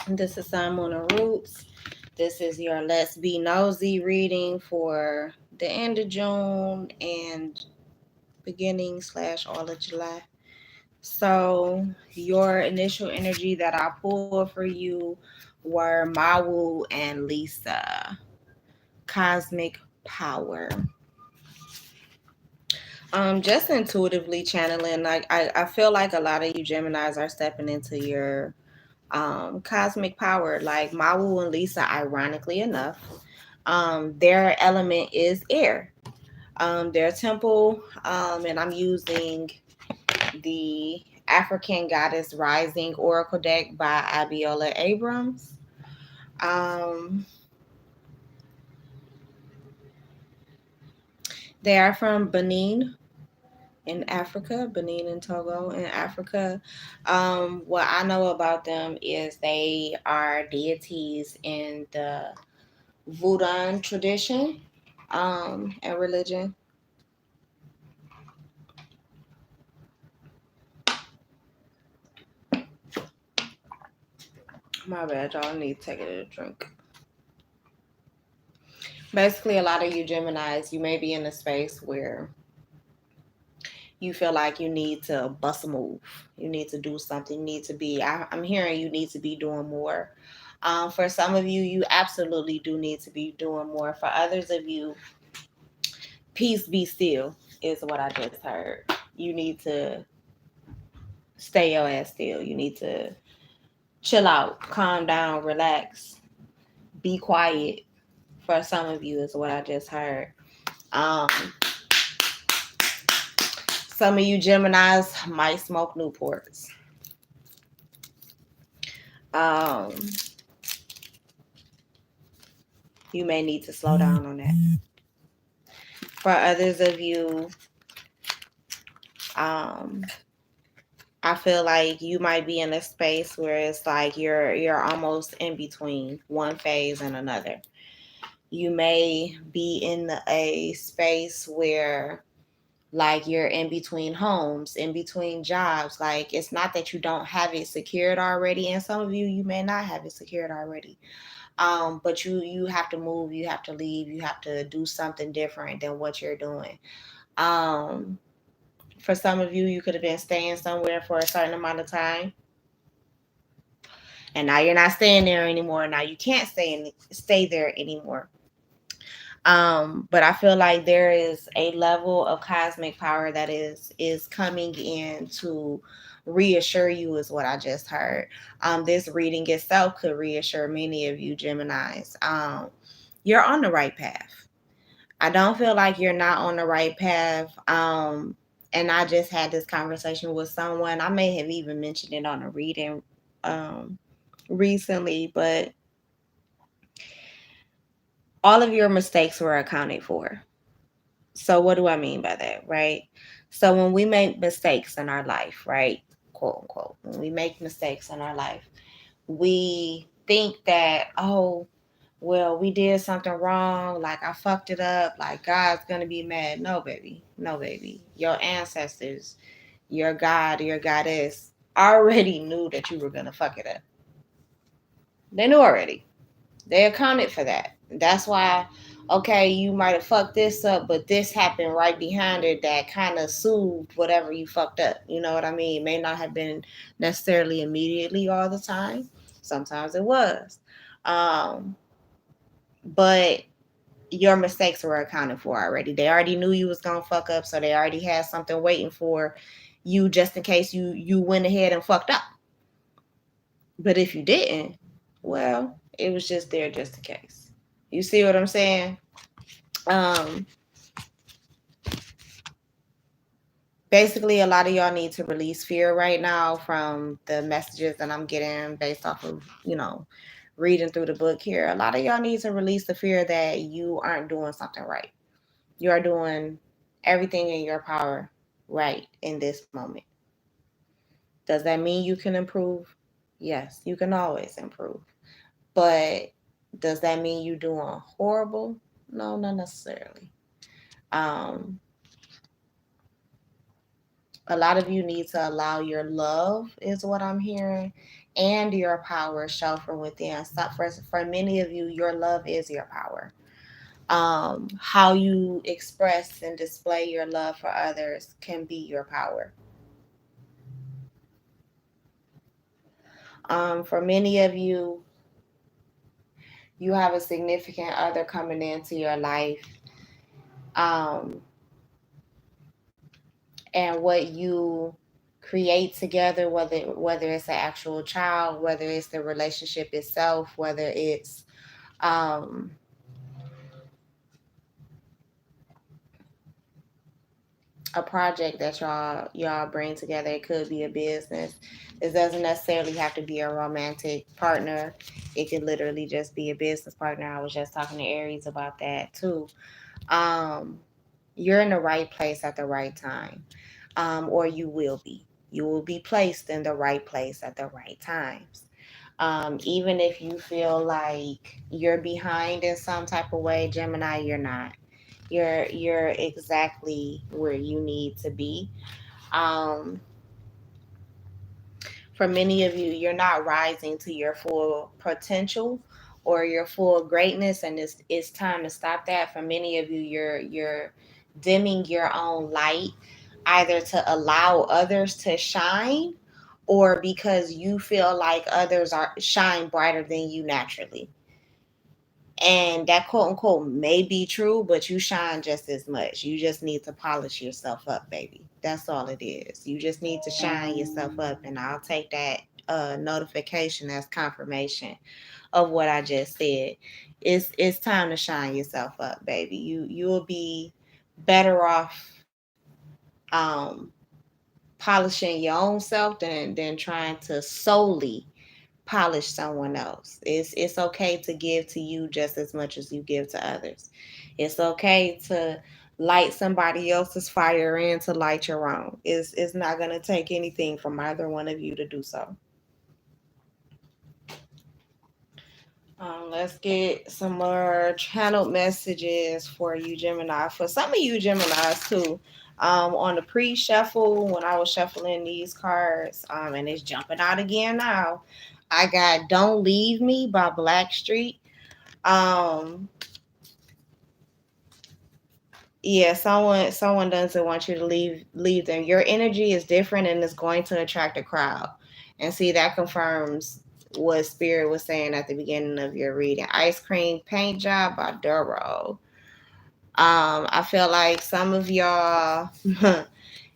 This is Sun, Moon, and Roots. This is your Let's Be Nosy reading for the end of June and beginning slash all of July. So your initial energy that I pulled for you were Mawu and Lisa. Cosmic power. Just intuitively channeling. Like I feel like a lot of you Geminis are stepping into your cosmic power. Like Mawu and Lisa, ironically enough, their element is air. Their temple, and I'm using the African Goddess Rising Oracle deck by Abiola Abrams. Um, they are from Benin in Africa, Benin and Togo in Africa. What I know about them is they are deities in the Voodoo tradition and religion. My bad, y'all. I need to take a drink. Basically, a lot of you Geminis, you may be in a space where you feel like you need to bust a move. You need to do something. You need to be, I'm hearing you need to be doing more. For some of you, you absolutely do need to be doing more. For others of you, peace be still is what I just heard. You need to stay your ass still. You need to chill out, calm down, relax, be quiet. For some of you, is what I just heard. Um, some of you Geminis might smoke Newports. Um, you may need to slow down on that. For others of you, um, I feel like you might be in a space where it's like you're almost in between one phase and another. You may be in a space where like you're in between homes, in between jobs. Like it's not that you don't have it secured already, and some of you may not have it secured already. But you have to move, you have to leave, you have to do something different than what you're doing. Um, for some of you, you could have been staying somewhere for a certain amount of time, and now you're not staying there anymore. Now you can't stay there anymore. But I feel like there is a level of cosmic power that is coming in to reassure you, is what I just heard. This reading itself could reassure many of you Geminis. You're on the right path. I don't feel like you're not on the right path. And I just had this conversation with someone. I may have even mentioned it on a reading um recently, but all of your mistakes were accounted for. So what do I mean by that, right? So when we make mistakes in our life, right? Quote unquote, when we make mistakes in our life, we think that, oh, well, we did something wrong, like I fucked it up, like God's gonna be mad. No, baby. No, baby. Your ancestors, your God, your goddess already knew that you were gonna fuck it up. They knew already. They accounted for that. That's why, okay, you might have fucked this up, but this happened right behind it that kind of soothed whatever you fucked up. You know what I mean? It may not have been necessarily immediately all the time. Sometimes it was. Um, but your mistakes were accounted for already. They already knew you was gonna fuck up, so they already had something waiting for you just in case you went ahead and fucked up. But if you didn't, well, it was just there just in case. You see what I'm saying? Um, Basically, a lot of y'all need to release fear right now from the messages that I'm getting based off of, reading through the book here. A lot of y'all need to release the fear that you aren't doing something right. You are doing everything in your power right in this moment. Does that mean you can improve? Yes, you can always improve. But does that mean you're doing horrible? No, not necessarily. Um, A lot of you need to allow your love, is what I'm hearing, and your power show from within. Stop for many of you, your love is your power. How you express and display your love for others can be your power. For many of you, you have a significant other coming into your life, um, and what you create together, whether it's an actual child, whether it's the relationship itself, whether it's um, a project that y'all bring together. It could be a business. It doesn't necessarily have to be a romantic partner. It could literally just be a business partner. I was just talking to Aries about that too. Um, you're in the right place at the right time, or you will be. You will be placed in the right place at the right times. Even if you feel like you're behind in some type of way, Gemini, you're not. You're exactly where you need to be. Um, for many of you, you're not rising to your full potential or your full greatness, and it's time to stop that. For many of you, you're dimming your own light, either to allow others to shine or because you feel like others are shine brighter than you naturally. And that quote unquote may be true, but you shine just as much. You just need to polish yourself up, baby. That's all it is. You just need to shine yourself up, and I'll take that notification as confirmation of what I just said. It's time to shine yourself up, baby. You'll be better off um polishing your own self than trying to solely polish someone else. It's okay to give to you just as much as you give to others. It's okay to light somebody else's fire and to light your own. It's not gonna take anything from either one of you to do so. Let's get some more channeled messages for you, Gemini. For some of you Geminis too. On the pre-shuffle, when I was shuffling these cards, and it's jumping out again now. I got "Don't Leave Me" by Blackstreet. Um, yeah, someone doesn't want you to leave them. Your energy is different and it's going to attract a crowd. And see, that confirms what Spirit was saying at the beginning of your reading. "Ice Cream Paint Job" by Duro. I feel like some of y'all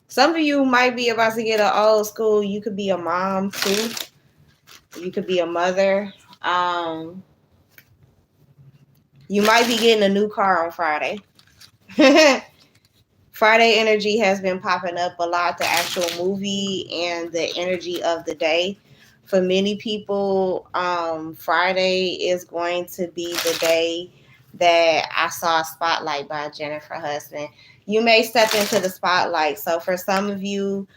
some of you might be about to get an old school. You could be a mom too. You could be a mother. Um, you might be getting a new car on Friday. Friday energy has been popping up a lot, the actual movie and the energy of the day. For many people, Friday is going to be the day that I saw Spotlight by Jennifer Hudson. You may step into the spotlight. So for some of you,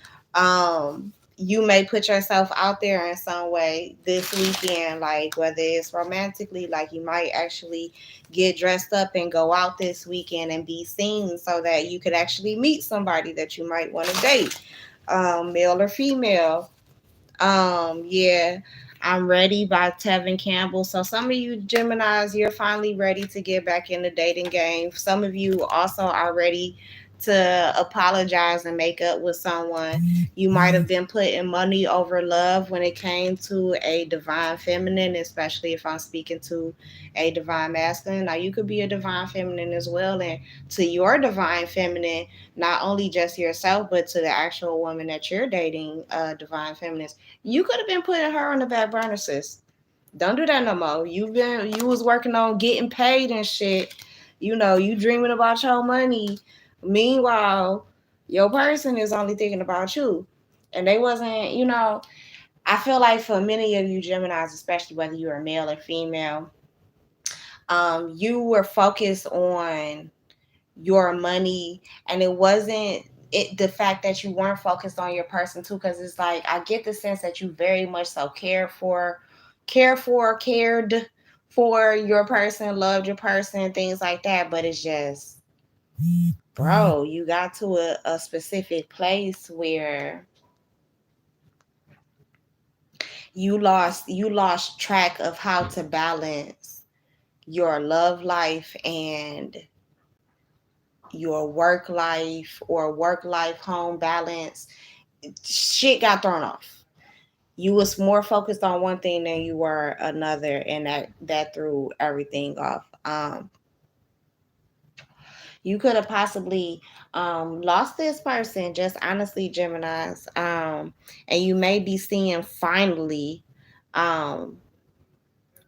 you may put yourself out there in some way this weekend, like whether it's romantically, like you might actually get dressed up and go out this weekend and be seen so that you could actually meet somebody that you might want to date, male or female. Yeah, "I'm Ready" by Tevin Campbell. So some of you Geminis, you're finally ready to get back in the dating game. Some of you also are ready to apologize and make up with someone. You might have been putting money over love when it came to a divine feminine, especially if I'm speaking to a divine masculine. Now you could be a divine feminine as well, and to your divine feminine, not only just yourself, but to the actual woman that you're dating, divine feminine, you could have been putting her on the back burner, sis. Don't do that no more. You was working on getting paid and shit. You dreaming about your money. Meanwhile, your person is only thinking about you. And they wasn't. I feel like for many of you Geminis, especially whether you're a male or female, you were focused on your money, and it wasn't the fact that you weren't focused on your person too, because it's like I get the sense that you very much so cared for your person, loved your person, things like that, but it's just bro, you got to a specific place where you lost track of how to balance your love life and your work life, or work life home balance. Shit got thrown off. You was more focused on one thing than you were another, and that threw everything off. You could have possibly lost this person, just honestly, Geminis, and you may be seeing finally um,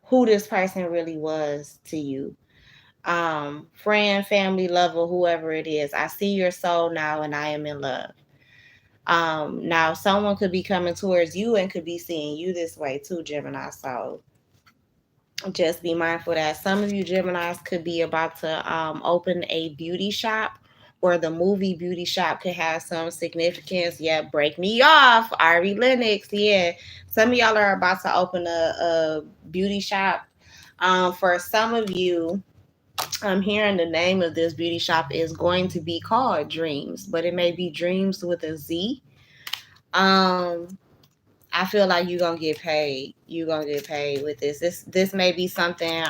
who this person really was to you. Friend, family, lover, whoever it is. I see your soul now, and I am in love. Now someone could be coming towards you and could be seeing you this way too, Gemini. So just be mindful that some of you Geminis could be about to open a beauty shop, or the movie Beauty Shop could have some significance. Yeah, break me off, Ari Lennox. Yeah, some of y'all are about to open a beauty shop. For some of you, I'm hearing the name of this beauty shop is going to be called Dreams, but it may be Dreams with a Z. Um, I feel like you're gonna get paid. You're gonna get paid with this. This may be something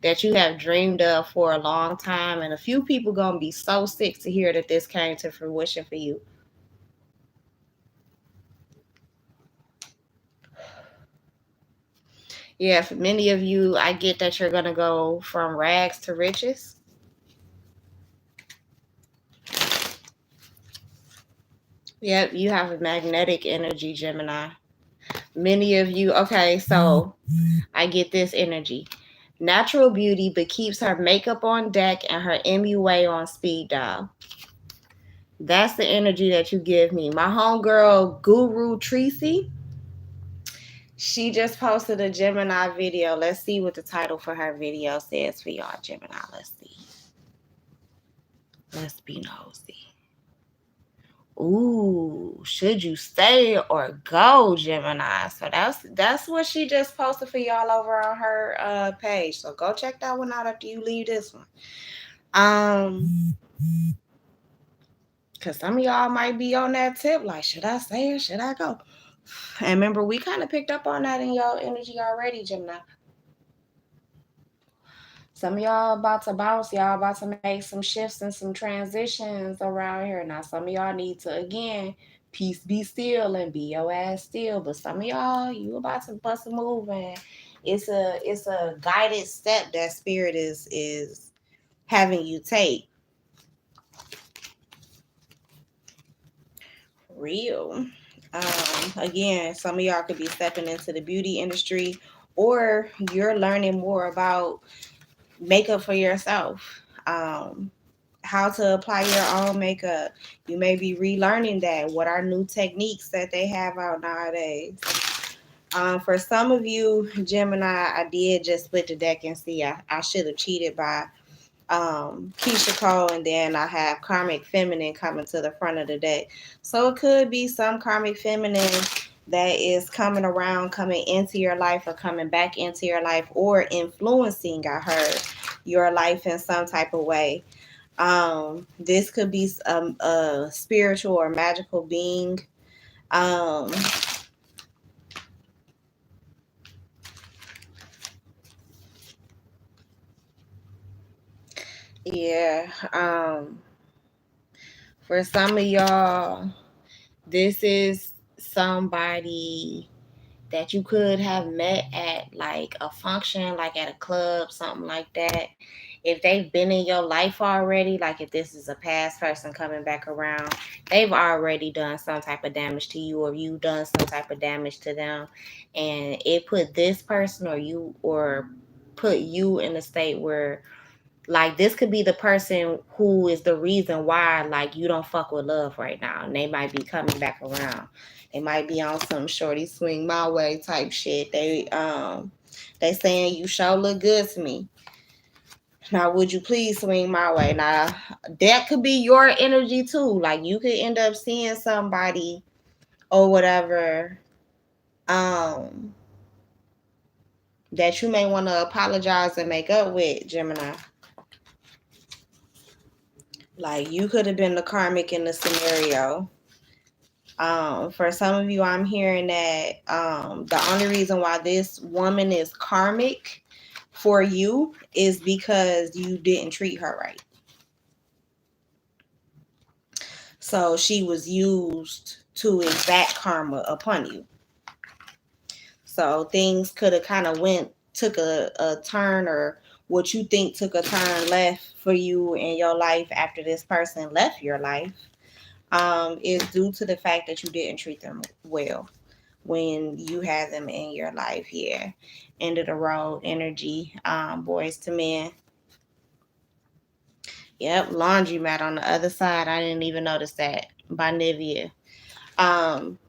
that you have dreamed of for a long time, and a few people gonna be so sick to hear that this came to fruition for you. Yeah, for many of you, I get that you're gonna go from rags to riches. Yep, you have a magnetic energy, Gemini. Many of you, okay, so I get this energy. Natural beauty, but keeps her makeup on deck and her MUA on speed dial. That's the energy that you give me. My homegirl, Guru Tracy, she just posted a Gemini video. Let's see what the title for her video says for y'all, Gemini. Let's see. Let's be nosy. Ooh, should you stay or go, Gemini? So that's what she just posted for y'all over on her page. So go check that one out after you leave this one. Because some of y'all might be on that tip, like, should I stay or should I go? And remember, we kind of picked up on that in y'all energy already, Gemini. Some of y'all about to bounce, y'all about to make some shifts and some transitions around here. Now, some of y'all need to, again, peace be still and be your ass still. But some of y'all, you about to bust a move, and it's a guided step that spirit is having you take. Real. Again, some of y'all could be stepping into the beauty industry, or you're learning more about makeup for yourself. How to apply your own makeup. You may be relearning that. What are new techniques that they have out nowadays? For some of you, Gemini, I did just split the deck and see. I should have cheated by Keisha Cole, and then I have Karmic Feminine coming to the front of the deck. So it could be some Karmic Feminine that is coming around, coming into your life, or coming back into your life, or influencing, I heard, your life in some type of way. This could be a spiritual or magical being. Um, yeah. For some of y'all, this is somebody that you could have met at like a function, like at a club, something like that. If they've been in your life already, like if this is a past person coming back around, they've already done some type of damage to you, or you've done some type of damage to them. And it put this person or put you in a state where, like, this could be the person who is the reason why, like, you don't fuck with love right now, and they might be coming back around. They might be on some shorty swing my way type shit. They saying you sure look good to me. Now, would you please swing my way? Now, that could be your energy too. Like, you could end up seeing somebody or whatever, um, that you may want to apologize and make up with, Gemini. Like you could have been the karmic in the scenario. For some of you, I'm hearing that the only reason why this woman is karmic for you is because you didn't treat her right. So she was used to exact karma upon you. So things could have kind of took a turn, or what you think took a turn left for you in your life after this person left your life, is due to the fact that you didn't treat them well when you had them in your life. Yeah. End of the road energy, boys to men. Yep, laundromat on the other side. I didn't even notice that by Nivea.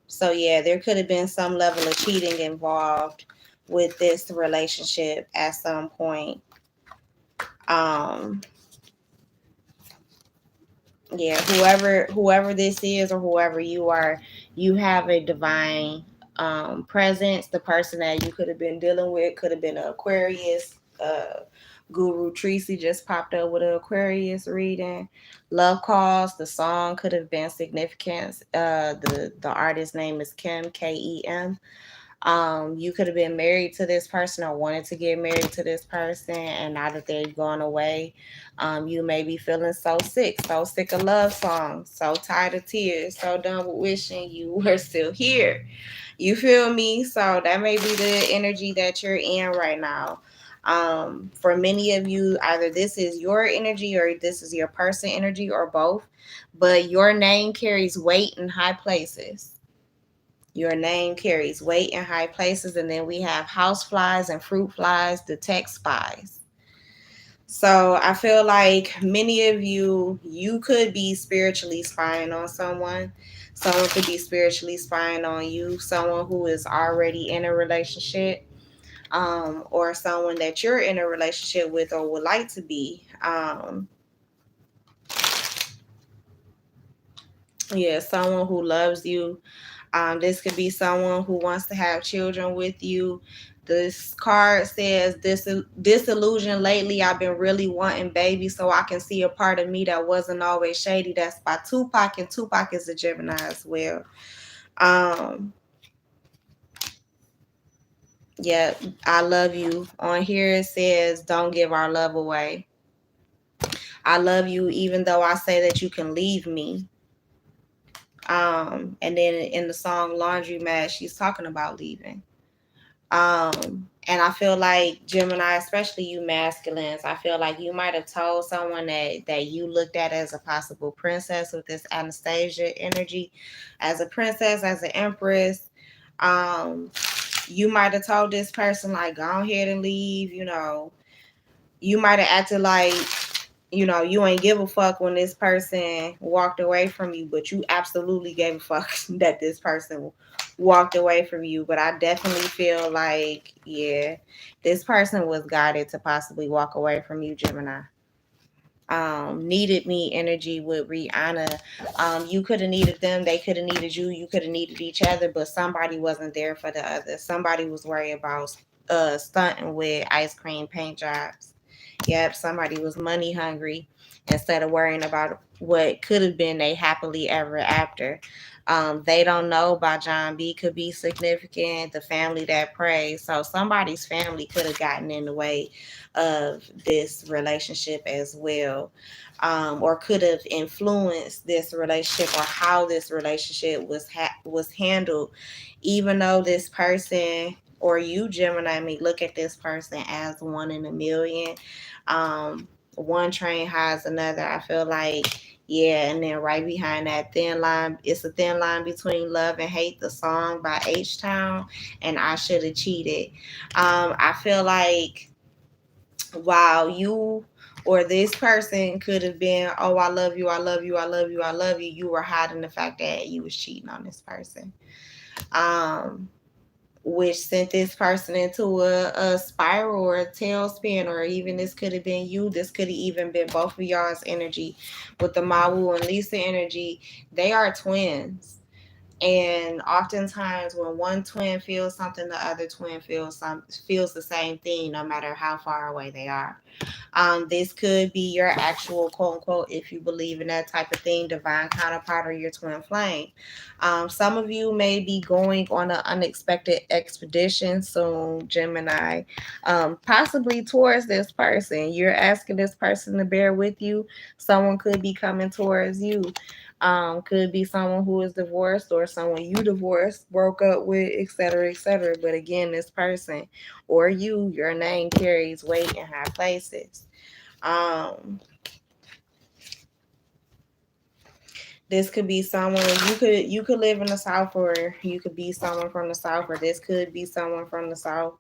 So yeah, there could have been some level of cheating involved with this relationship at some point. Um, yeah, whoever this is or whoever you are, you have a divine presence. The person that you could have been dealing with could have been an Aquarius. Guru Tracy just popped up with an Aquarius reading. Love Calls, the song could have been significant. The artist's name is Kim, Kem. You could have been married to this person or wanted to get married to this person, and now that they've gone away, you may be feeling so sick of love songs, so tired of tears, so done with wishing you were still here. You feel me? So that may be the energy that you're in right now. For many of you, either this is your energy or this is your person energy or both, but your name carries weight in high places. Your name carries weight in high places. And then we have house flies and fruit flies, detect spies. So I feel like many of you could be spiritually spying on someone. Someone could be spiritually spying on you. Someone who is already in a relationship, or someone that you're in a relationship with or would like to be. Yeah, someone who loves you. This could be someone who wants to have children with you. This card says, disillusion lately. I've been really wanting babies so I can see a part of me that wasn't always shady. That's by Tupac, and Tupac is a Gemini as well. Um, yeah, I love you. On here it says, don't give our love away. I love you even though I say that you can leave me. And then in the song Laundromat, she's talking about leaving. And I feel like Gemini, especially you masculines, I feel like you might have told someone that you looked at as a possible princess with this Anastasia energy, as a princess, as an empress. Um, you might have told this person like, go ahead and leave. You might have acted like, you ain't give a fuck when this person walked away from you, but you absolutely gave a fuck that this person walked away from you. But I definitely feel like, yeah, this person was guided to possibly walk away from you, Gemini. Needed me energy with Rihanna. You could have needed them, they could have needed you, you could have needed each other, but somebody wasn't there for the other. Somebody was worried about stunting with ice cream paint jobs. Yep, somebody was money hungry instead of worrying about what could have been a happily ever after. They Don't Know by John B could be significant. The Family That Prays. So somebody's family could have gotten in the way of this relationship as well, or could have influenced this relationship or how this relationship was handled. Even though this person or you, Gemini, may look at this person as one in a million. One train has another. I feel like, yeah, and then right behind that thin line, it's a thin line between love and hate. The song by H Town and I Should Have Cheated. I feel like, wow, you or this person could have been, oh, I love you, I love you, I love you, I love you. You were hiding the fact that you was cheating on this person. Um, which sent this person into a spiral or a tailspin, or even this could have been you. This could have even been both of y'all's energy with the Mawu and Lisa energy. They are twins. And oftentimes when one twin feels something, the other twin feels the same thing, no matter how far away they are. This could be your actual quote unquote, if you believe in that type of thing, divine counterpart or your twin flame. Some of you may be going on an unexpected expedition soon, Gemini, possibly towards this person. You're asking this person to bear with you. Someone could be coming towards you. Could be someone who is divorced or someone you divorced, broke up with, etc., etc. But again, this person or you, your name carries weight in high places. Um, this could be someone you could live in the South, or you could be someone from the South, or this could be someone from the South.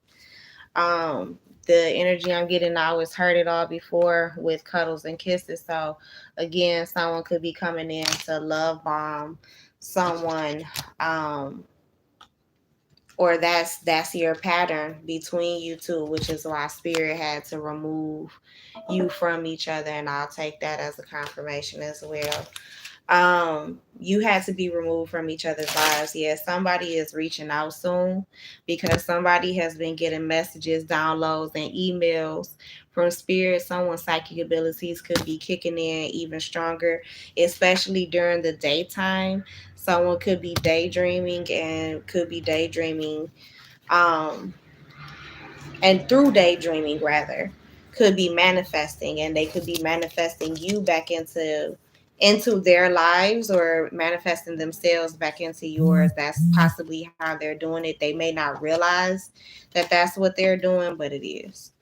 Um, the energy I'm getting now is heard it all before with cuddles and kisses. So again, someone could be coming in to love bomb someone, um, or that's your pattern between you two, which is why spirit had to remove you from each other, and I'll take that as a confirmation as well. You had to be removed from each other's lives. Yeah, somebody is reaching out soon because somebody has been getting messages, downloads, and emails from spirit. Someone's psychic abilities could be kicking in even stronger, especially during the daytime. Someone could be daydreaming and could be daydreaming, um and through daydreaming rather, could be manifesting, and they could be manifesting you back into their lives, or manifesting themselves back into yours. That's possibly how they're doing it. They may not realize that that's what they're doing, but it is.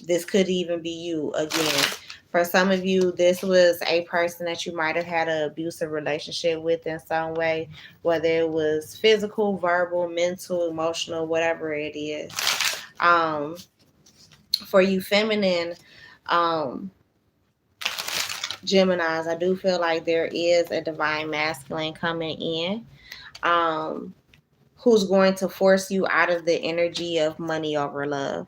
This could even be you again. For some of you, this was a person that you might have had an abusive relationship with in some way, whether it was physical, verbal, mental, emotional, whatever it is. um for you feminine, um Geminis, I do feel like there is a divine masculine coming in, um who's going to force you out of the energy of money over love.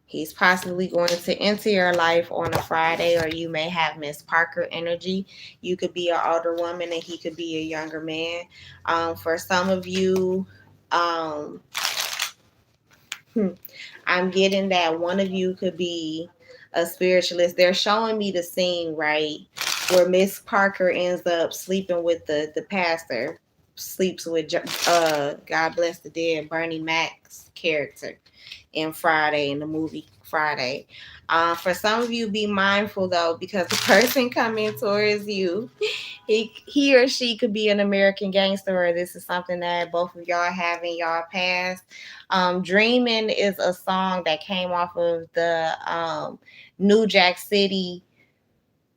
He's possibly going to enter your life on a Friday, or you may have Miss Parker energy. You could be an older woman and he could be a younger man. For some of you, um I'm getting that one of you could be a spiritualist. They're showing me the scene, right, where Miss Parker ends up sleeping with the pastor, sleeps with God bless the dead Bernie Mac's character in Friday, in the movie Friday. For some of you, be mindful though, because the person coming towards you, he or she could be an American gangster, or this is something that both of y'all have in y'all past. Dreaming is a song that came off of the New Jack City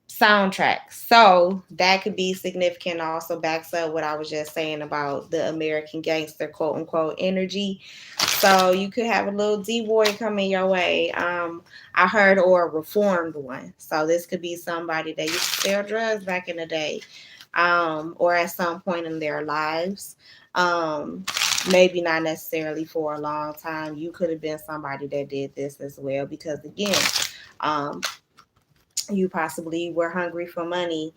soundtrack. So that could be significant. Also backs up what I was just saying about the American gangster quote unquote energy. So you could have a little D boy coming your way. I heard, or a reformed one. So this could be somebody that used to sell drugs back in the day, or at some point in their lives. Um, Maybe not necessarily for a long time. You could have been somebody that did this as well, because again, um, you possibly were hungry for money.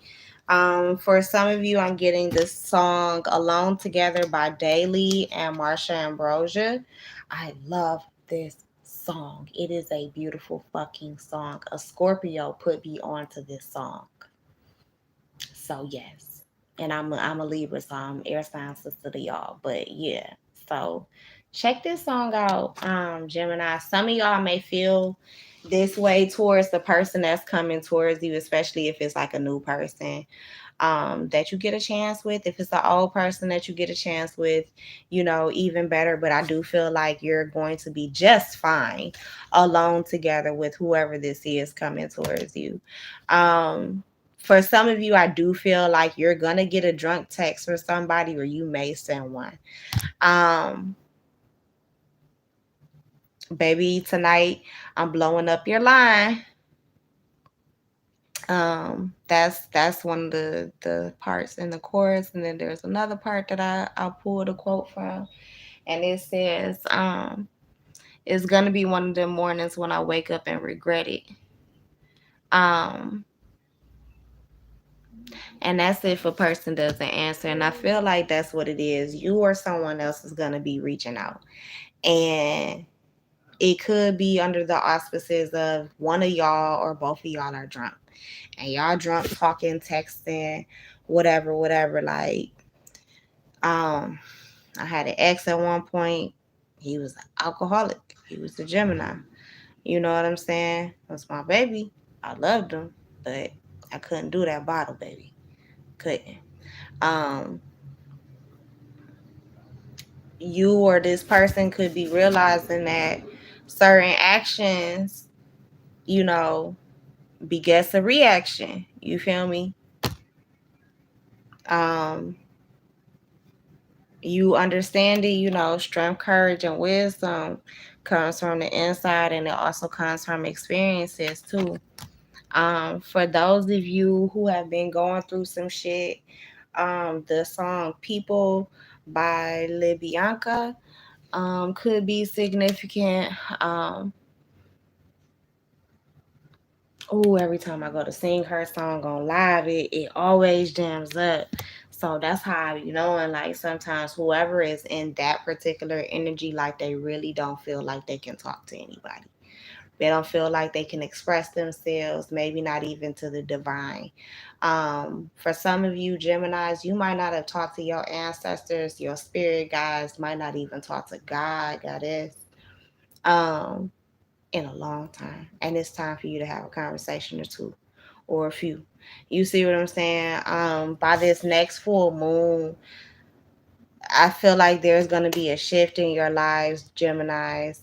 For some of you, I'm getting this song Alone Together by Daly and Marsha Ambrosia. I love this song. It is a beautiful fucking song. A Scorpio put me onto this song. So yes. And I'm a Libra, so I'm air sign sister to y'all. But yeah. So check this song out, Gemini. Some of y'all may feel this way towards the person that's coming towards you, especially if it's like a new person that you get a chance with. If it's an old person that you get a chance with, even better. But I do feel like you're going to be just fine alone together with whoever this is coming towards you. For some of you, I do feel like you're gonna get a drunk text from somebody, or you may send one. Um, Baby, tonight I'm blowing up your line. That's one of the parts in the chorus, and then there's another part that I pulled a quote from, and it says, it's gonna be one of the mornings when I wake up and regret it. Um, and that's if a person doesn't answer, and I feel like that's what it is. You or someone else is gonna be reaching out, and it could be under the auspices of one of y'all or both of y'all are drunk. And y'all drunk talking, texting, whatever. Like, I had an ex at one point. He was an alcoholic. He was a Gemini. You know what I'm saying? That's my baby. I loved him, but I couldn't do that bottle, baby. Couldn't. Um, you or this person could be realizing that certain actions, you know, begets a reaction. You feel me? Um, you understand it, strength, courage, and wisdom comes from the inside, and it also comes from experiences too. For those of you who have been going through some shit, the song People by LiBianca could be significant. Oh, every time I go to sing her song on live, it always jams up. So that's how I be knowing, like, sometimes whoever is in that particular energy, like, they really don't feel like they can talk to anybody. They don't feel like they can express themselves, maybe not even to the divine. For some of you Geminis, you might not have talked to your ancestors, your spirit guides, might not even talk to God, goddess, um, in a long time. And it's time for you to have a conversation or two or a few. You see what I'm saying? By this next full moon, I feel like there's going to be a shift in your lives, Geminis.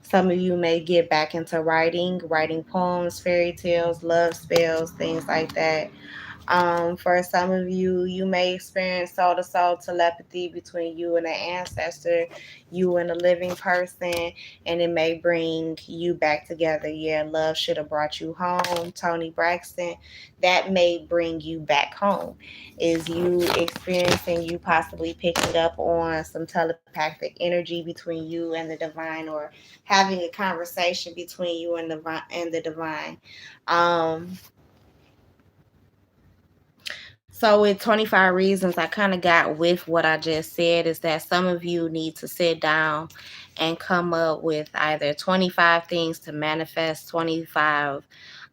Some of you may get back into writing poems, fairy tales, love spells, things like that. For some of you, you may experience soul to soul telepathy between you and an ancestor, you and a living person, and it may bring you back together. Yeah, love should have brought you home, Tony Braxton. That may bring you back home. Is you experiencing, you possibly picking up on some telepathic energy between you and the divine, or having a conversation between you and the divine. Um, So with 25 reasons, I kind of got with what I just said, is that some of you need to sit down and come up with either 25 things to manifest, 25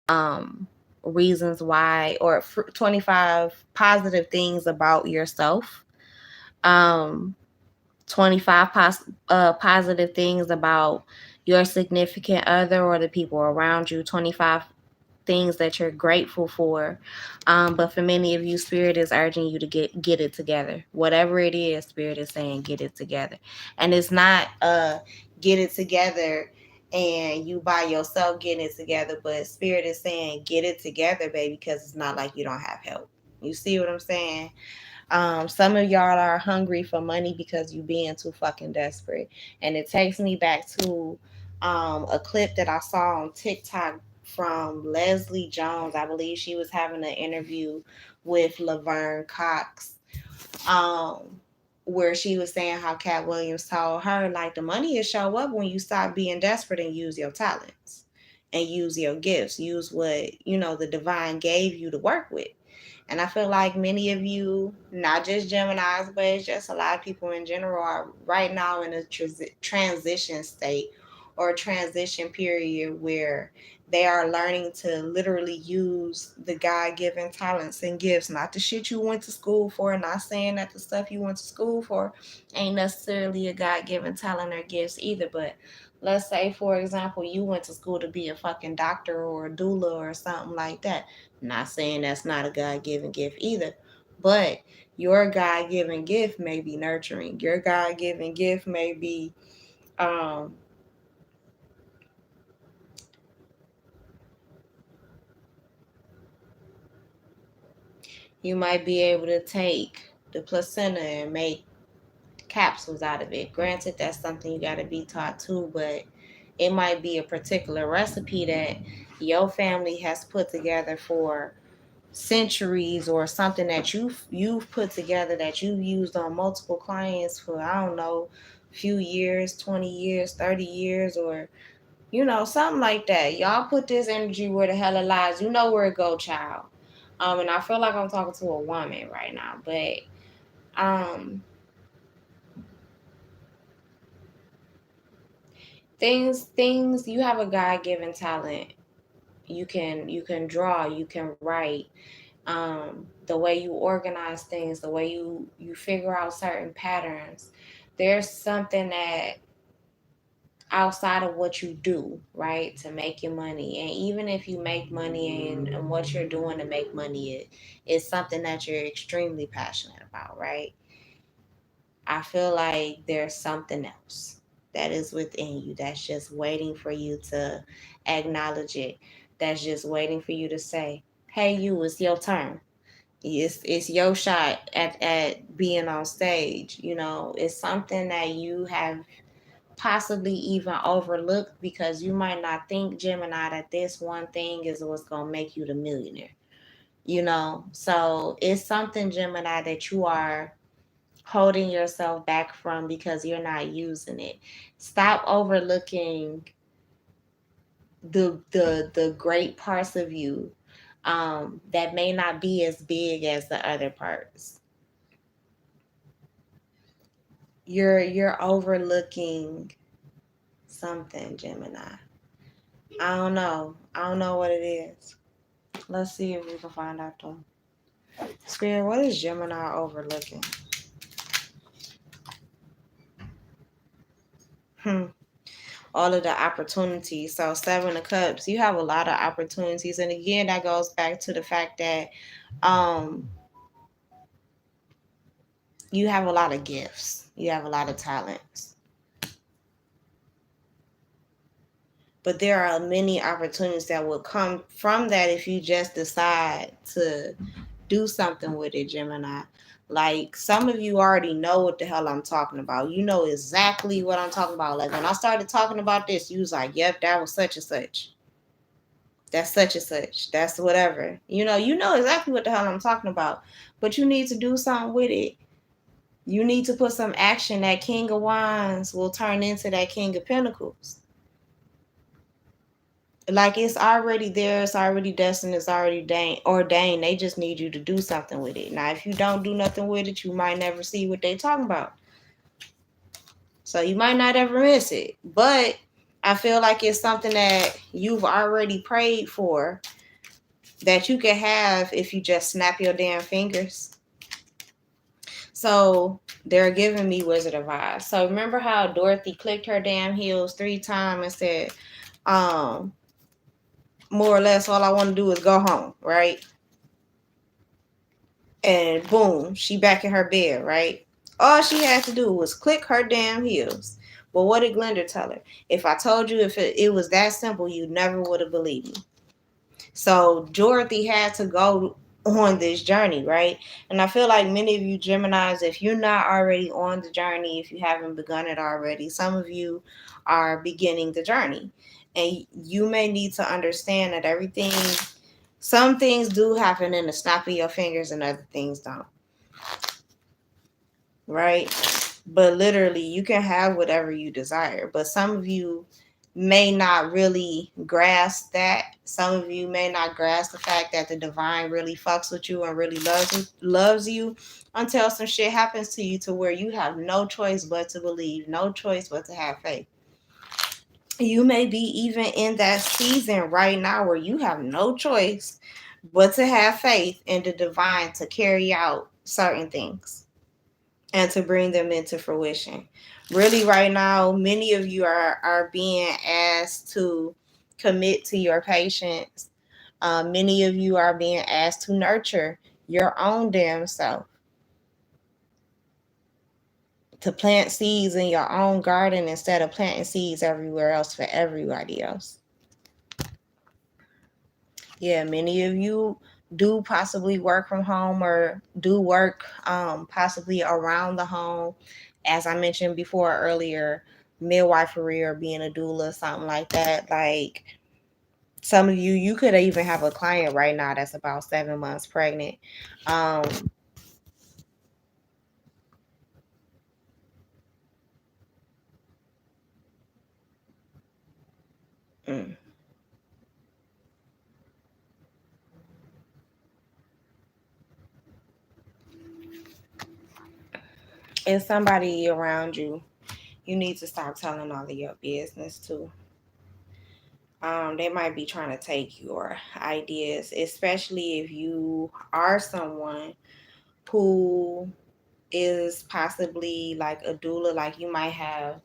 um, reasons why, or 25 positive things about yourself, um, 25 positive things about your significant other or the people around you, 25 things that you're grateful for. But for many of you, Spirit is urging you to get it together. Whatever it is, Spirit is saying get it together. And it's not get it together and you by yourself getting it together, but Spirit is saying get it together, baby, because it's not like you don't have help. You see what I'm saying? Some of y'all are hungry for money because you being too fucking desperate. And it takes me back to a clip that I saw on TikTok from Leslie Jones. I believe she was having an interview with Laverne Cox, um, where she was saying how Cat Williams told her, like, the money will show up when you stop being desperate and use your talents and use your gifts, use what, the divine gave you to work with. And I feel like many of you, not just Geminis, but it's just a lot of people in general, are right now in a transition state or a transition period where they are learning to literally use the God-given talents and gifts, not the shit you went to school for. Not saying that the stuff you went to school for ain't necessarily a God-given talent or gifts either, but let's say, for example, you went to school to be a fucking doctor or a doula or something like that. Not saying that's not a God-given gift either, but your God-given gift may be nurturing. Your God-given gift may be, um, you might be able to take the placenta and make capsules out of it. Granted, that's something you got to be taught too, but it might be a particular recipe that your family has put together for centuries, or something that you've put together that you've used on multiple clients for, I don't know, few years, 20 years, 30 years, or something like that. Y'all put this energy where the hell it lies. You know where it go, child. And I feel like I'm talking to a woman right now, but um Things you have a God-given talent. You can draw, you can write. The way you organize things, the way you figure out certain patterns. There's something that outside of what you do, right, to make your money. And even if you make money and what you're doing to make money is something that you're extremely passionate about, right? I feel like there's something else that is within you that's just waiting for you to acknowledge it. That's just waiting for you to say, hey, you, it's your turn. It's your shot at being on stage. It's something that you have possibly even overlooked because you might not think, Gemini, that this one thing is what's gonna make you the millionaire. So it's something, Gemini, that you are holding yourself back from because you're not using it. Stop overlooking the great parts of you, that may not be as big as the other parts. You're overlooking something, Gemini. I don't know what it is. Let's see if we can find out though. Spirit, what is Gemini overlooking? Hmm. All of the opportunities. So 7 of Cups, you have a lot of opportunities. And again, that goes back to the fact that um you have a lot of gifts. You have a lot of talents. But there are many opportunities that will come from that if you just decide to do something with it, Gemini. Like, some of you already know what the hell I'm talking about. You know exactly what I'm talking about. Like, when I started talking about this, you was like, yep, that was such and such. That's such and such. That's whatever. You know exactly what the hell I'm talking about. But you need to do something with it. You need to put some action. That King of Wands will turn into that King of Pentacles. Like, it's already there, it's already destined, it's already ordained. They just need you to do something with it. Now, if you don't do nothing with it, you might never see what they talking about. So you might not ever miss it. But I feel like it's something that you've already prayed for that you can have if you just snap your damn fingers. So they're giving me Wizard of Oz. So remember how Dorothy clicked her damn heels 3 times and said, more or less, all I want to do is go home, right? And boom, she back in her bed, right? All she had to do was click her damn heels. But what did Glenda tell her? If I told you, if it was that simple, you never would have believed me. So Dorothy had to go on this journey, right? And I feel like many of you Geminis, if you're not already on the journey, if you haven't begun it already, some of you are beginning the journey. And you may need to understand that some things do happen in the snap of your fingers and other things don't. Right? But literally, you can have whatever you desire. But some of you may not really grasp that. Some of you may not grasp the fact that the divine really fucks with you and really loves you until some shit happens to you to where you have no choice but to believe, no choice but to have faith. You may be even in that season right now where you have no choice but to have faith in the divine to carry out certain things and to bring them into fruition. Really, right now, many of you are being asked to commit to your patience. Many of you are being asked to nurture your own damn self, to plant seeds in your own garden instead of planting seeds everywhere else for everybody else. Yeah, many of you do possibly work from home or do work possibly around the home. As I mentioned before earlier, midwifery or being a doula, something like that. Like, some of you could even have a client right now that's about 7 months pregnant. Um, mm. It's somebody around you. You need to stop telling all of your business too. They might be trying to take your ideas, especially if you are someone who is possibly like a doula. Like you might have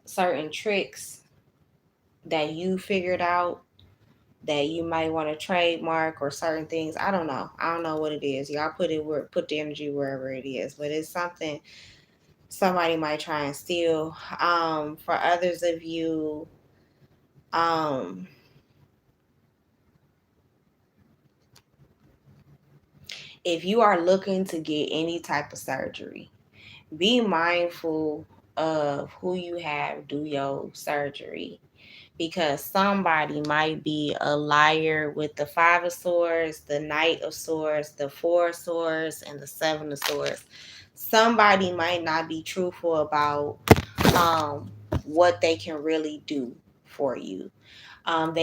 certain tricks that you figured out that you might want to trademark or certain things. I don't know. I don't know what it is. Y'all put the energy wherever it is, but it's something somebody might try and steal. For others of you, um, if you are looking to get any type of surgery, be mindful of who you have do your surgery, because somebody might be a liar with the Five of Swords, the Knight of Swords, the Four of Swords, and the Seven of Swords. Somebody might not be truthful about what they can really do for you. I'm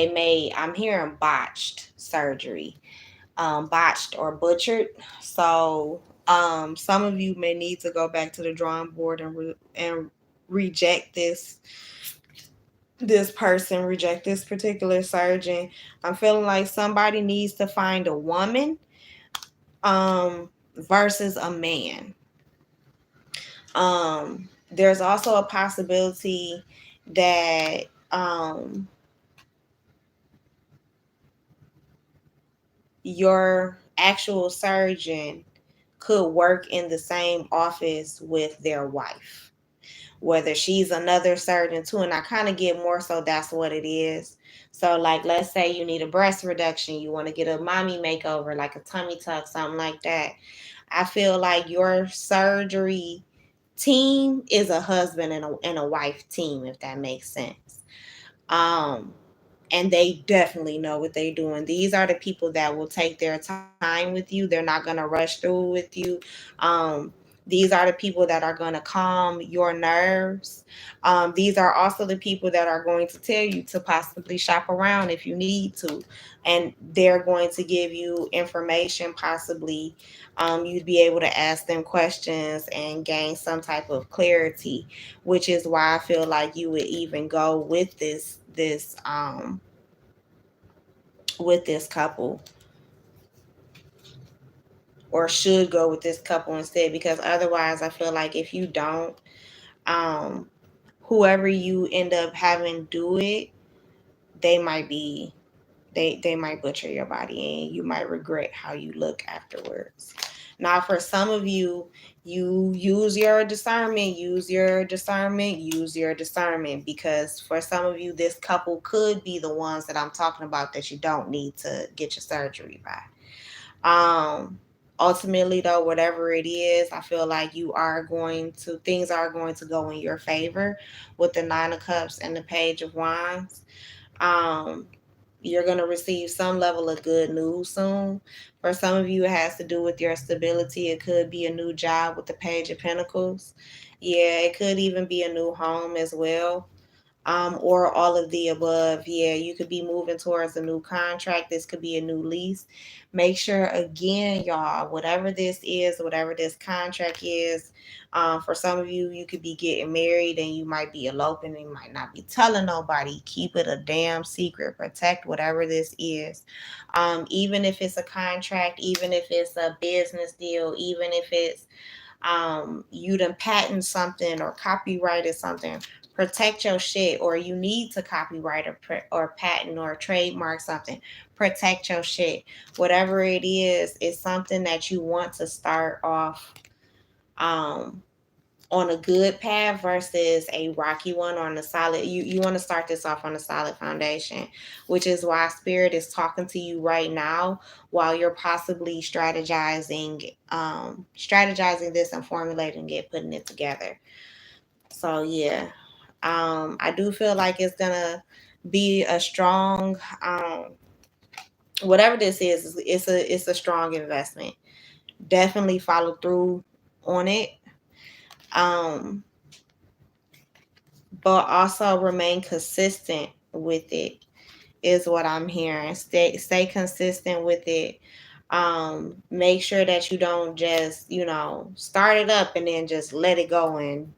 hearing botched surgery, botched or butchered. So some of you may need to go back to the drawing board and reject this person, reject this particular surgeon. I'm feeling like somebody needs to find a woman versus a man. There's also a possibility that your actual surgeon could work in the same office with their wife, whether she's another surgeon too. And I kind of get more so that's what it is. So, like, let's say you need a breast reduction, you want to get a mommy makeover, like a tummy tuck, something like that. I feel like your surgery team is a husband and a wife team, if that makes sense. Um, and they definitely know what they're doing. These are the people that will take their time with you. They're not going to rush through with you. Um, these are the people that are going to calm your nerves. These are also the people that are going to tell you to possibly shop around if you need to. And they're going to give you information, possibly. You'd be able to ask them questions and gain some type of clarity, which is why I feel like you would even go with this couple, or should go with this couple instead, because otherwise I feel like if you don't, um whoever you end up having do it, they might be they might butcher your body and you might regret how you look afterwards. Now for some of you, you use your discernment, because for some of you this couple could be the ones that I'm talking about that you don't need to get your surgery by. Um, Ultimately, though, whatever it is, I feel like things are going to go in your favor with the Nine of Cups and the Page of Wands. Um, you're going to receive some level of good news soon. For some of you, it has to do with your stability. It could be a new job with the Page of Pentacles. Yeah, it could even be a new home as well, or all of the above. Yeah, you could be moving towards a new contract. This could be a new lease. Make sure, again, y'all, whatever this is, whatever this contract is, for some of you, you could be getting married and you might be eloping and you might not be telling nobody. Keep it a damn secret. Protect whatever this is. Even if it's a contract, even if it's a business deal, even if it's you done patent something or copyrighted something, protect your shit. Or you need to copyright or patent or trademark something, protect your shit. Whatever it is something that you want to start off um on a good path versus a rocky one, or on a solid. You want to start this off on a solid foundation, which is why spirit is talking to you right now while you're possibly strategizing this and formulating it, putting it together. So yeah, I do feel like it's gonna be a strong whatever this is. It's a strong investment. Definitely follow through on it. um but also remain consistent with it, is what I'm hearing. Stay consistent with it. Make sure that you don't just, start it up and then just let it go and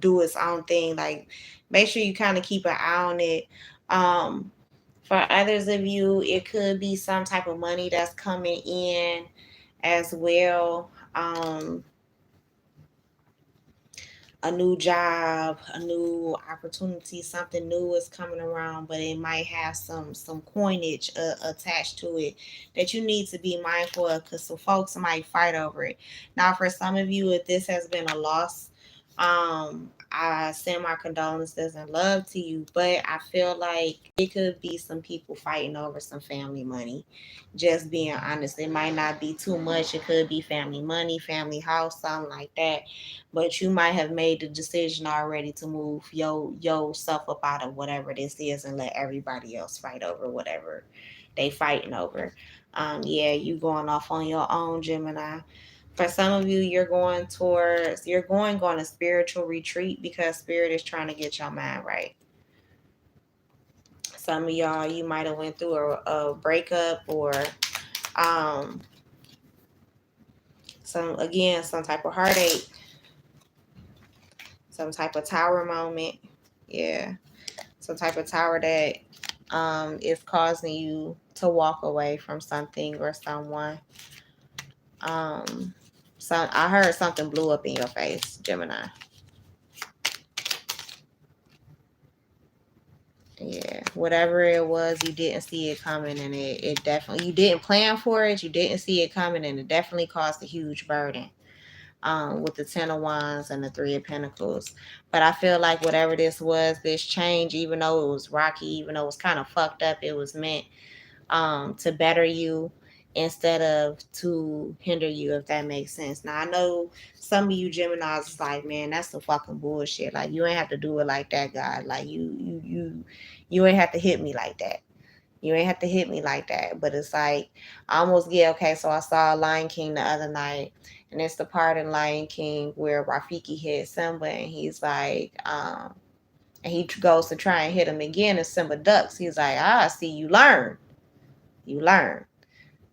do its own thing. Like, make sure you kind of keep an eye on it. For others of you, it could be some type of money that's coming in as well. A new job, a new opportunity, something new is coming around, but it might have some coinage attached to it that you need to be mindful of, because some folks might fight over it. Now, for some of you, if this has been a loss, I send my condolences and love to you, but I feel like it could be some people fighting over some family money. Just being honest, it might not be too much. It could be family money, family house, something like that, but you might have made the decision already to move yourself up out of whatever this is and let everybody else fight over whatever they fighting over. Yeah, you going off on your own, Gemini. For some of you, you're going on a spiritual retreat because spirit is trying to get your mind right. Some of y'all, you might have went through a breakup, or some type of heartache, some type of tower moment. Yeah, some type of tower that is causing you to walk away from something or someone. I heard something blew up in your face, Gemini. Yeah, whatever it was, you didn't see it coming, and it definitely, you didn't plan for it, you didn't see it coming, and it definitely caused a huge burden. With the 10 of Wands and the 3 of Pentacles. But I feel like whatever this was, this change, even though it was rocky, even though it was kind of fucked up, it was meant to better you instead of to hinder you, if that makes sense. Now, I know some of you Geminis is like, man, that's some fucking bullshit. Like, you ain't have to do it like that, God. Like, you ain't have to hit me like that. You ain't have to hit me like that. But it's like, I almost get, okay, so I saw Lion King the other night, and it's the part in Lion King where Rafiki hit Simba, and he's like, and he goes to try and hit him again, and Simba ducks. He's like, see, you learn. You learn.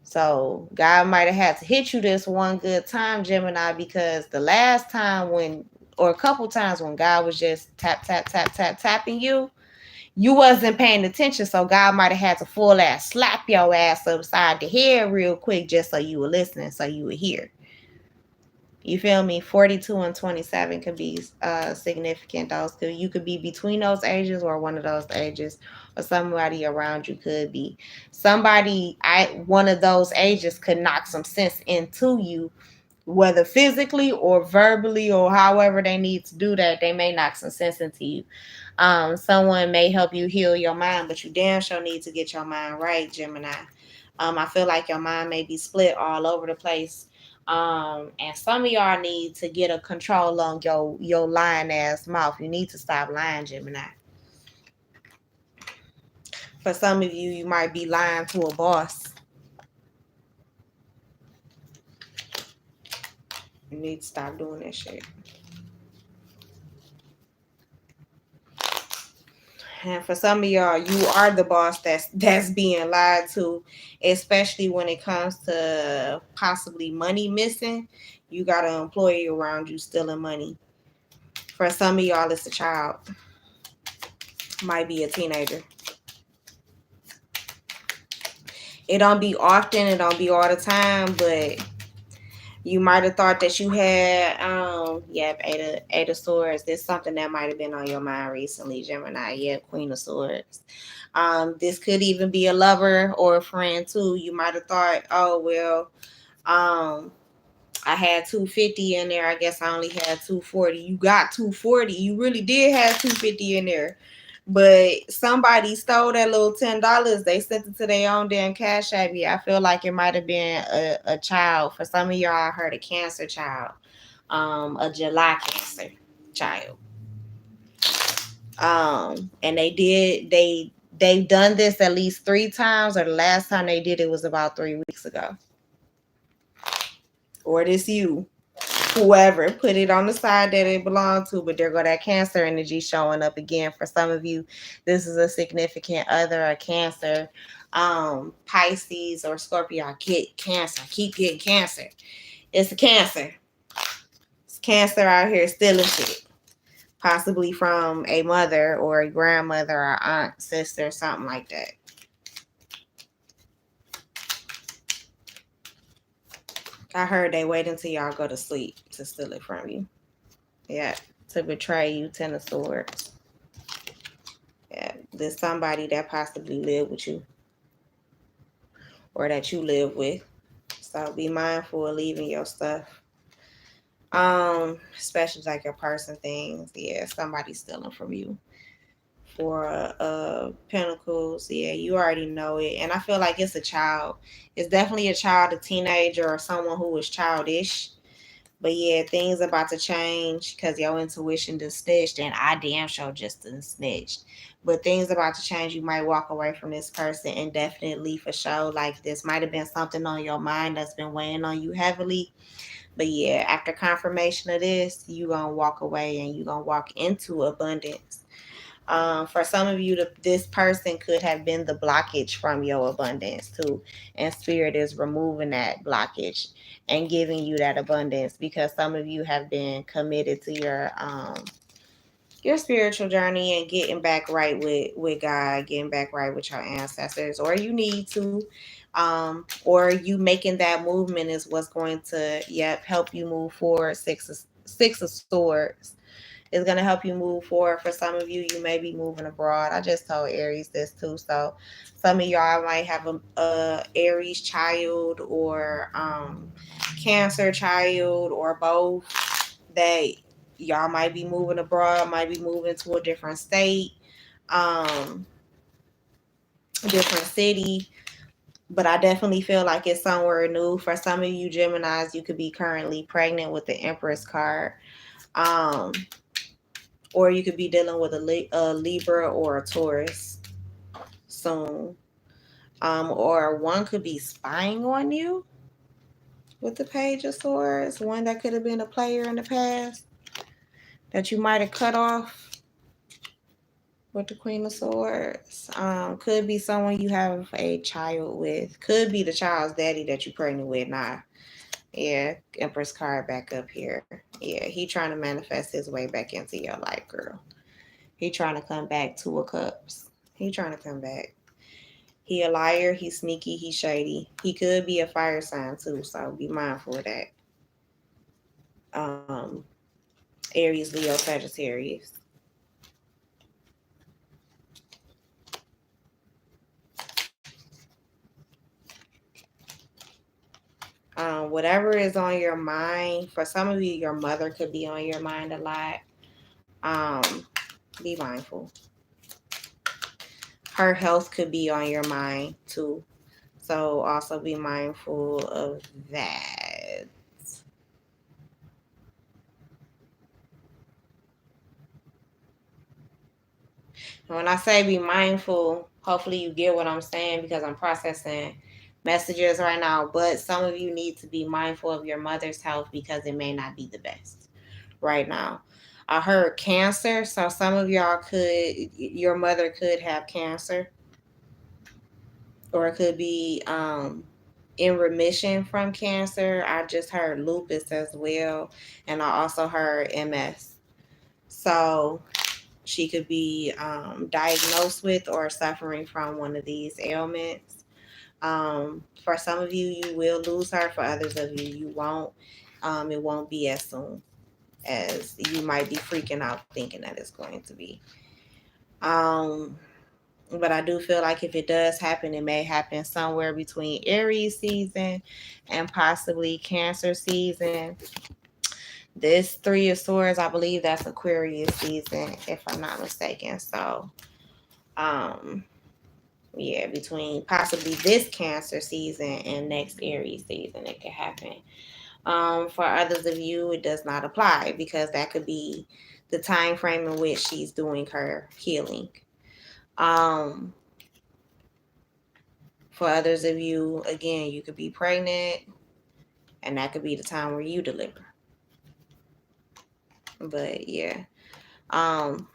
So God might have had to hit you this one good time, Gemini, because the last time or a couple times when God was just tap, tap, tap, tap, tapping you, you wasn't paying attention, so God might have had to full ass slap your ass upside the head real quick just so you were listening, so you would hear. You feel me? 42 and 27 could be significant. You could be between those ages or one of those ages, or somebody around you could be. One of those ages could knock some sense into you, whether physically or verbally or however they need to do that. They may knock some sense into you. Someone may help you heal your mind, but you damn sure need to get your mind right, Gemini. I feel like your mind may be split all over the place. And some of y'all need to get a control on your lying ass mouth. You need to stop lying, Gemini. For some of you, you might be lying to a boss. You need to stop doing that shit. And for some of y'all, you are the boss that's being lied to, especially when it comes to possibly money missing. You got an employee around you stealing money. For some of y'all, it's a child. Might be a teenager. It don't be often, it don't be all the time, but you might have thought that you had, Eight of Swords. There's something that might have been on your mind recently, Gemini. Yeah, Queen of Swords. This could even be a lover or a friend too. You might have thought, oh, well, I had 250 in there. I guess I only had 240. You got 240. You really did have 250 in there. But somebody stole that little $10. They sent it to their own damn Cash App. I feel like it might have been a child. For some of y'all, I heard a Cancer child, a July Cancer child. And they've done this at least 3 times, or the last time they did it was about 3 weeks ago. Or this you. Whoever put it on the side that it belonged to, but there go that Cancer energy showing up again. For some of you, this is a significant other, a Cancer, Pisces, or Scorpio. I get Cancer. I keep getting Cancer. It's a Cancer. It's Cancer out here stealing shit. possibly from a mother or a grandmother or aunt, sister, something like that. I heard they wait until y'all go to sleep to steal it from you. Yeah, to betray you, Ten of Swords. Yeah, there's somebody that possibly live with you or that you live with. So be mindful of leaving your stuff. Especially like your person things. Yeah, somebody stealing from you. For Pentacles, yeah, you already know it. And I feel like it's a child. It's definitely a child, a teenager, or someone who is childish. But yeah, things about to change because your intuition just snitched, and I damn sure just done snitched. But things about to change. You might walk away from this person indefinitely for sure. Like this might have been something on your mind that's been weighing on you heavily. But yeah, after confirmation of this, you gonna walk away and you gonna walk into abundance. For some of you, this person could have been the blockage from your abundance too, and spirit is removing that blockage and giving you that abundance because some of you have been committed to your spiritual journey and getting back right with God, getting back right with your ancestors, or you need to, or you making that movement is what's going to help you move forward. Six of Swords is going to help you move forward. For some of you, you may be moving abroad. I just told Aries this too. So some of y'all might have a Aries child or Cancer child or both that y'all might be moving abroad, might be moving to a different state, um, different city. But I definitely feel like it's somewhere new. For some of you Geminis, you could be currently pregnant with the Empress card. Um, or you could be dealing with a Libra or a Taurus soon. Or one could be spying on you with the Page of Swords. One that could have been a player in the past that you might have cut off with the Queen of Swords. Could be someone you have a child with. Could be the child's daddy that you're pregnant with now. Yeah, Empress card back up here. Yeah, he trying to manifest his way back into your life, girl. He trying to come back, Two of Cups. He trying to come back. He a liar, he's sneaky, he's shady. He could be a fire sign too, so be mindful of that. Um, Aries, Leo, Sagittarius. Whatever is on your mind, for some of you, your mother could be on your mind a lot. Um, be mindful. Her health could be on your mind too. So also be mindful of that. And when I say be mindful, hopefully you get what I'm saying because I'm processing messages right now. But some of you need to be mindful of your mother's health because it may not be the best right now. I heard cancer, so some of y'all your mother could have cancer, or it could be in remission from cancer. I just heard lupus as well, and I also heard MS. So she could be diagnosed with or suffering from one of these ailments. For some of you, you will lose her. For others of you, you won't. It won't be as soon as you might be freaking out thinking that it's going to be. Um, but I do feel like if it does happen, it may happen somewhere between Aries season and possibly Cancer season. This Three of Swords, I believe that's Aquarius season, if I'm not mistaken. So, um, yeah, between possibly this Cancer season and next Aries season, it could happen. For others of you, it does not apply because that could be the time frame in which she's doing her healing. Um, for others of you, again, you could be pregnant, and that could be the time where you deliver. But yeah,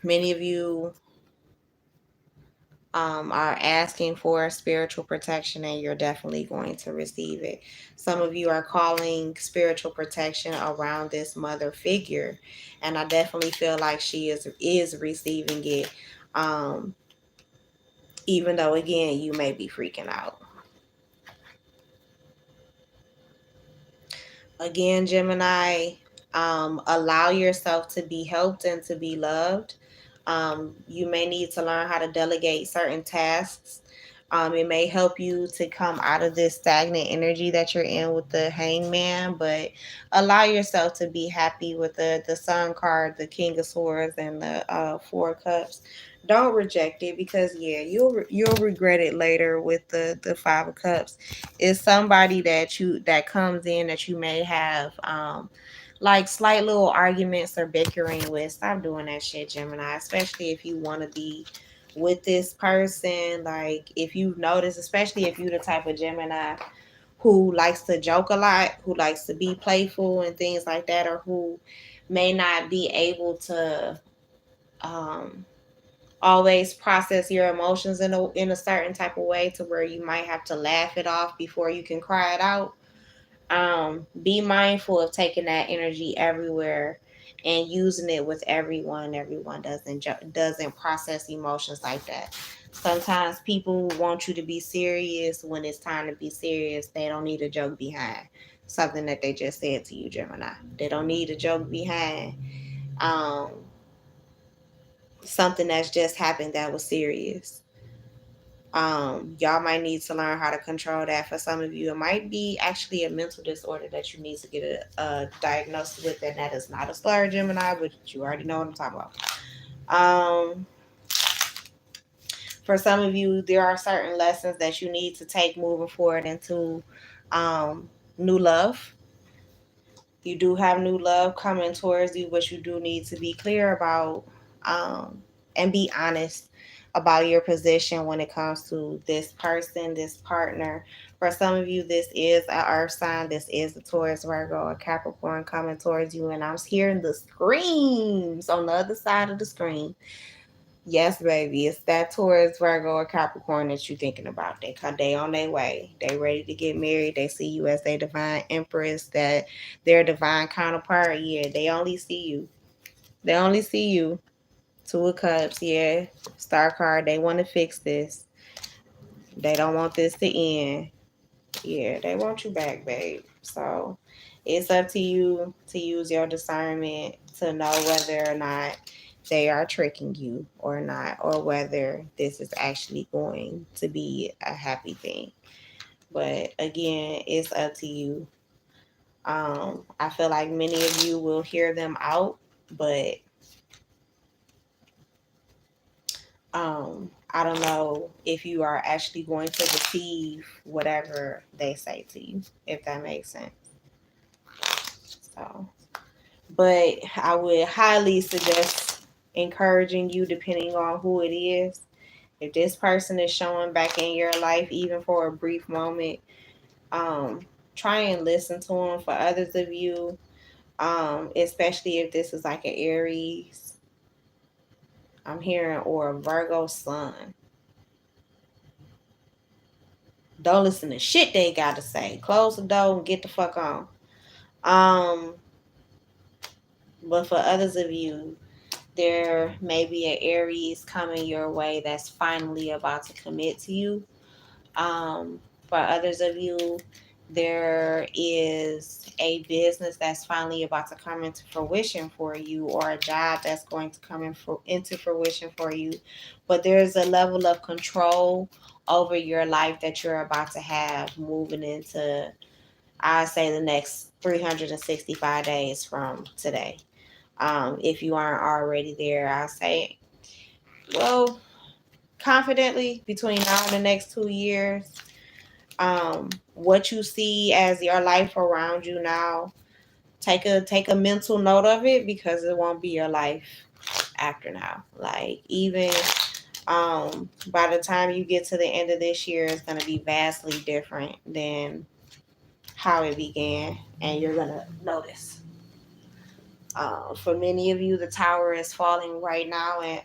many of you are asking for spiritual protection, and you're definitely going to receive it. Some of you are calling spiritual protection around this mother figure, and I definitely feel like she is receiving it. Um, Even though again you may be freaking out. Again, Gemini, allow yourself to be helped and to be loved. You may need to learn how to delegate certain tasks. It may help you to come out of this stagnant energy that you're in with the hangman, but allow yourself to be happy with the sun card, the king of swords, and the four cups. Don't reject it, because yeah, you'll regret it later with the five of cups. It's somebody that comes in that you may have like slight little arguments or bickering with. Stop doing that shit, Gemini, especially if you want to be with this person. Like, if you notice, especially if you the type of Gemini who likes to joke a lot, who likes to be playful and things like that, or who may not be able to um always process your emotions in a certain type of way, to where you might have to laugh it off before you can cry it out. Be mindful of taking that energy everywhere and using it with everyone. Everyone doesn't process emotions like that. Sometimes people want you to be serious when it's time to be serious. They don't need a joke behind something that they just said to you, Gemini. They don't need a joke behind um something that's just happened that was serious. Y'all might need to learn how to control that. For some of you, it might be actually a mental disorder that you need to get a diagnosis with, and that is not a slur, Gemini, but you already know what I'm talking about. For some of you, there are certain lessons that you need to take moving forward into new love. You do have new love coming towards you, but you do need to be clear about and be honest about your position when it comes to this person, this partner. For some of you, this is an earth sign. This is a Taurus, Virgo, or Capricorn coming towards you, and I'm hearing the screams on the other side of the screen. Yes, baby, it's that Taurus, Virgo, or Capricorn that you're thinking about. They on their way. They ready to get married. They see you as their divine empress, that their divine counterpart. Yeah, they only see you. They only see you. Two of Cups. Yeah, Star card. They want to fix this. They don't want this to end. Yeah, they want you back, babe. So it's up to you to use your discernment to know whether or not they are tricking you or not, or whether this is actually going to be a happy thing. But again, it's up to you. I feel like many of you will hear them out, but I don't know if you are actually going to receive whatever they say to you, if that makes sense. So, but I would highly suggest encouraging you, depending on who it is. If this person is showing back in your life, even for a brief moment, um, try and listen to them. For others of you, especially if this is like an Aries, I'm hearing, or a Virgo sun. Don't listen to shit they got to say. Close the door and get the fuck on. Um, but for others of you, there may be an Aries coming your way that's finally about to commit to you. For others of you, there is a business that's finally about to come into fruition for you, or a job that's going to come into fruition for you. But there's a level of control over your life that you're about to have moving into, I say, the next 365 days from today. If you aren't already there, I say, well, confidently, between now and the next 2 years, what you see as your life around you now, take a mental note of it, because it won't be your life after now. Like, even by the time you get to the end of this year, it's going to be vastly different than how it began, and you're going to notice. For many of you, the tower is falling right now, and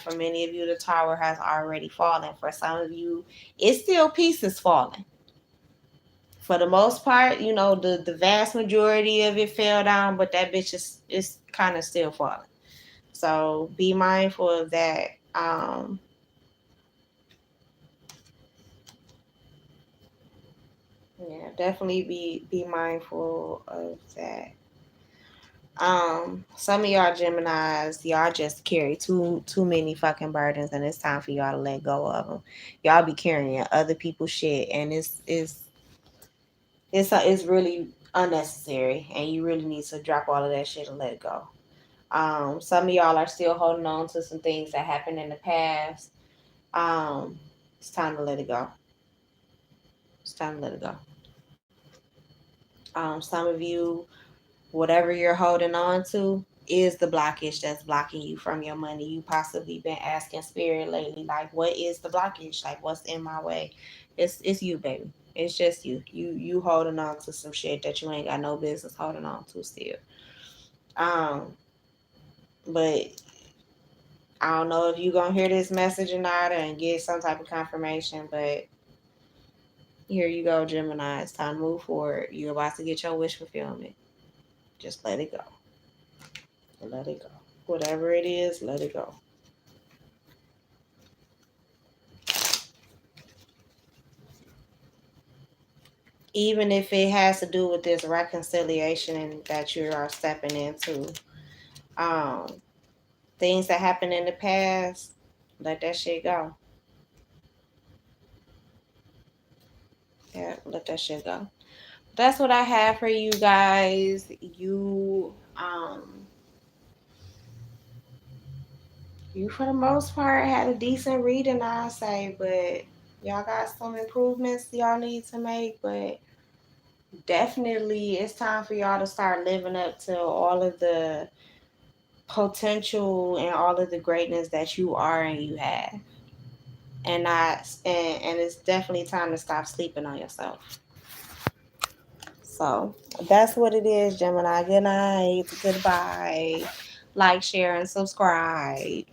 for many of you, the tower has already fallen. For some of you, it's still pieces falling. For the most part, the vast majority of it fell down, but that bitch is kind of still falling. So be mindful of that. Yeah, definitely be mindful of that. Some of y'all Geminis, y'all just carry too many fucking burdens, and it's time for y'all to let go of them. Y'all be carrying other people's shit, and it's really unnecessary, and you really need to drop all of that shit and let it go. Some of y'all are still holding on to some things that happened in the past. Um, it's time to let it go. It's time to let it go. Some of you, whatever you're holding on to is the blockage that's blocking you from your money. You possibly been asking spirit lately, like, what is the blockage? Like, what's in my way? It's you, baby. It's just you holding on to some shit that you ain't got no business holding on to still. Um, but I don't know if you gonna hear this message or not and get some type of confirmation, but here you go, Gemini. It's time to move forward. You're about to get your wish fulfillment. Just let it go. Let it go. Whatever it is, let it go. Even if it has to do with this reconciliation that you are stepping into. Um, Things that happened in the past, let that shit go. Yeah, let that shit go. That's what I have for you guys. You for the most part had a decent reading, I say, but y'all got some improvements y'all need to make, but definitely it's time for y'all to start living up to all of the potential and all of the greatness that you are and you have. And not and it's definitely time to stop sleeping on yourself. So that's what it is, Gemini. Good night. Goodbye. Like, share, and subscribe.